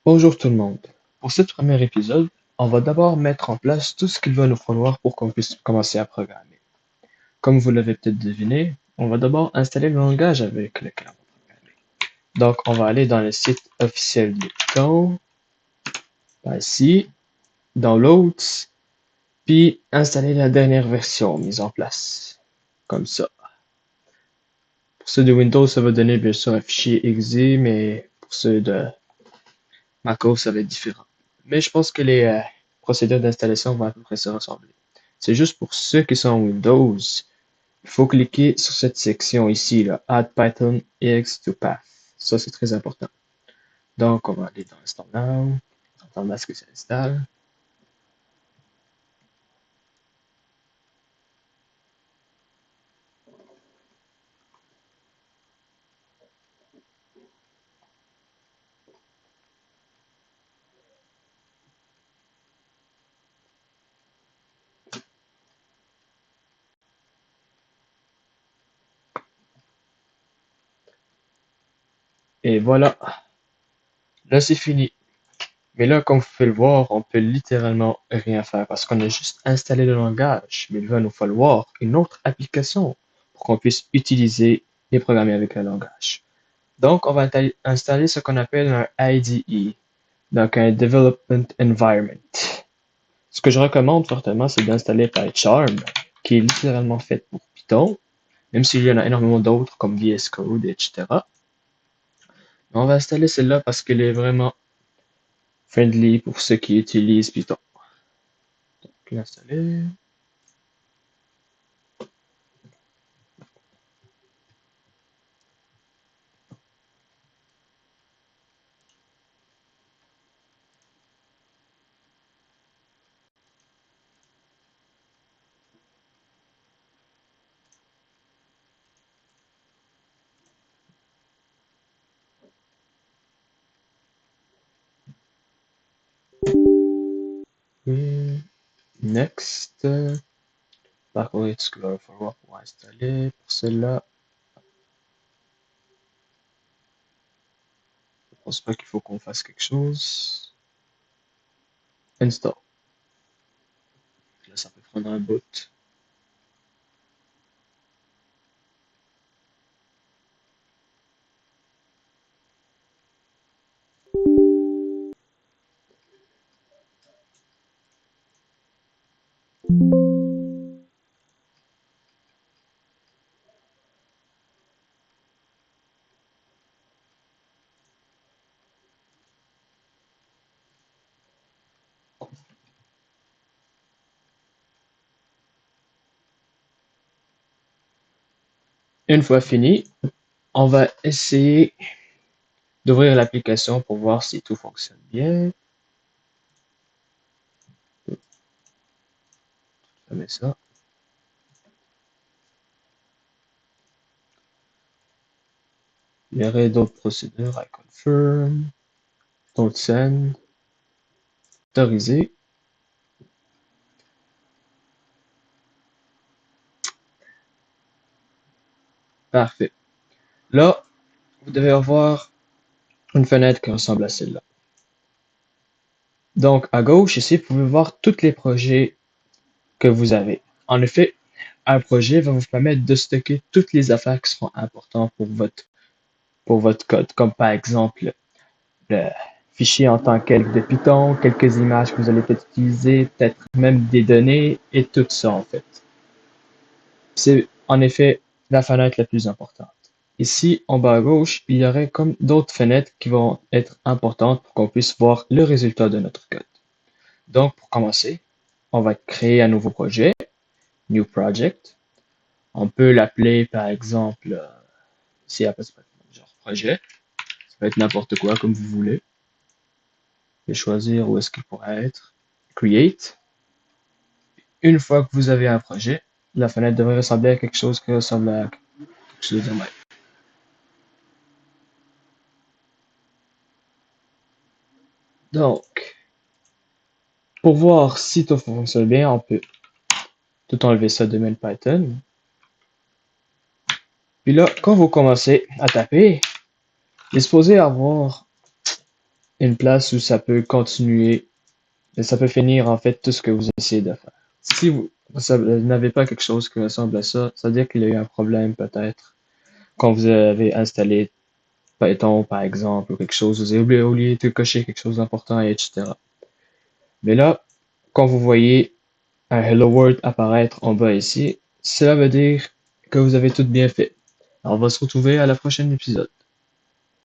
Bonjour tout le monde. Pour ce premier épisode, on va d'abord mettre en place tout ce qu'il va nous falloir pour qu'on puisse commencer à programmer. Comme vous l'avez peut-être deviné, on va d'abord installer le langage avec lequel on va programmer. Donc, on va aller dans le site officiel de Python, par ici, Downloads, puis installer la dernière version mise en place, comme ça. Pour ceux de Windows, ça va donner bien sûr un fichier exe, mais pour ceux de macOS, ça va être différent. Mais je pense que les procédures d'installation vont à peu près se ressembler. C'est juste pour ceux qui sont en Windows, il faut cliquer sur cette section ici, là, Add Python EX to Path. Ça, c'est très important. Donc, on va aller dans Install Now, attendre à ce que ça installe. Et voilà, là c'est fini. Mais là, comme vous pouvez le voir, on peut littéralement rien faire parce qu'on a juste installé le langage. Mais il va nous falloir une autre application pour qu'on puisse utiliser et programmer avec le langage. Donc, on va installer ce qu'on appelle un IDE, donc un Development Environment. Ce que je recommande fortement, c'est d'installer PyCharm, qui est littéralement fait pour Python, même s'il y en a énormément d'autres comme VS Code, etc. Mais on va installer celle-là parce qu'elle est vraiment friendly pour ceux qui utilisent Python. Donc, l'installer. Oui. Next. Parcourir tout ce qu'il va falloir pour installer. Pour celle-là, je pense pas qu'il faut qu'on fasse quelque chose. Install. Là, ça peut prendre un bout. Une fois fini, on va essayer d'ouvrir l'application pour voir si tout fonctionne bien. Je mets ça. Il y aurait d'autres procédures à confirm, don't send, autoriser. Parfait. Là, vous devez avoir une fenêtre qui ressemble à celle-là. Donc, à gauche, ici, vous pouvez voir tous les projets que vous avez. En effet, un projet va vous permettre de stocker toutes les affaires qui seront importantes pour votre code, comme par exemple le fichier en tant que tel de Python, quelques images que vous allez peut-être utiliser, peut-être même des données et tout ça en fait. C'est en effet la fenêtre la plus importante. Ici, en bas à gauche, il y aurait comme d'autres fenêtres qui vont être importantes pour qu'on puisse voir le résultat de notre code. Donc, pour commencer, on va créer un nouveau projet, New Project. On peut l'appeler par exemple, ici, après, ça peut être genre projet. Ça peut être n'importe quoi comme vous voulez. Je vais choisir où est-ce qu'il pourrait être. Create. Une fois que vous avez un projet, la fenêtre devrait ressembler à quelque chose qui ressemble à quelque chose de même. Donc, pour voir si tout fonctionne bien, on peut tout enlever ça de main Python. Puis là, quand vous commencez à taper, il est supposé avoir une place où ça peut continuer, et ça peut finir en fait tout ce que vous essayez de faire. Si vous n'avez pas quelque chose qui ressemble à ça, ça veut dire qu'il y a eu un problème peut-être quand vous avez installé Python par exemple ou quelque chose, vous avez oublié de cocher quelque chose d'important, etc. Mais là, quand vous voyez un Hello World apparaître en bas ici, cela veut dire que vous avez tout bien fait. Alors, on va se retrouver à la prochaine épisode.